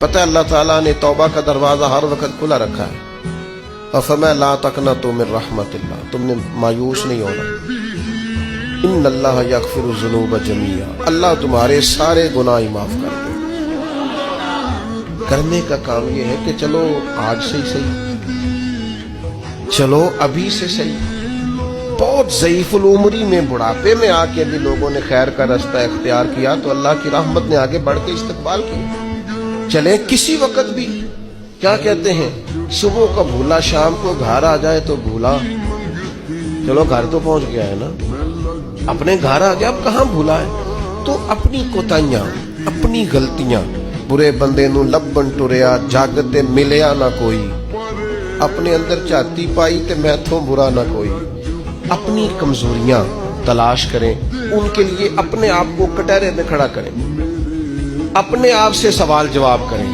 پتہ ہے اللہ تعالیٰ نے توبہ کا دروازہ ہر وقت کھلا رکھا ہے، اور فرمایا لا تقنطوا من رحمت اللہ، تم نے مایوس نہیں ہونا، ان اللہ یغفر الذنوب جميعا، اللہ تمہارے سارے گناہ معاف کر دے۔ کرنے کا کام یہ ہے کہ چلو آج سے ہی صحیح، چلو ابھی سے صحیح۔ بہت ضعیف العمری میں بڑھاپے میں آ کے بھی لوگوں نے خیر کا رستہ اختیار کیا تو اللہ کی رحمت نے آگے بڑھ کے استقبال کیا۔ چلیں کسی وقت بھی، کیا کہتے ہیں، صبح کا بھولا شام کو گھر آ جائے تو بھولا، چلو گھر تو پہنچ گیا ہے نا، اپنے گھر آ گیا، اب کہاں بھولا ہے؟ تو اپنی کوتاہیاں، اپنی غلطیاں، برے بندے نو لبن ٹریا جگ تے ملیا نہ کوئی، اپنے اندر جاتی پائی تے میتھوں برا نہ کوئی۔ اپنی کمزوریاں تلاش کریں، ان کے لیے اپنے آپ کو کٹہرے میں کھڑا کریں، اپنے آپ سے سوال جواب کریں۔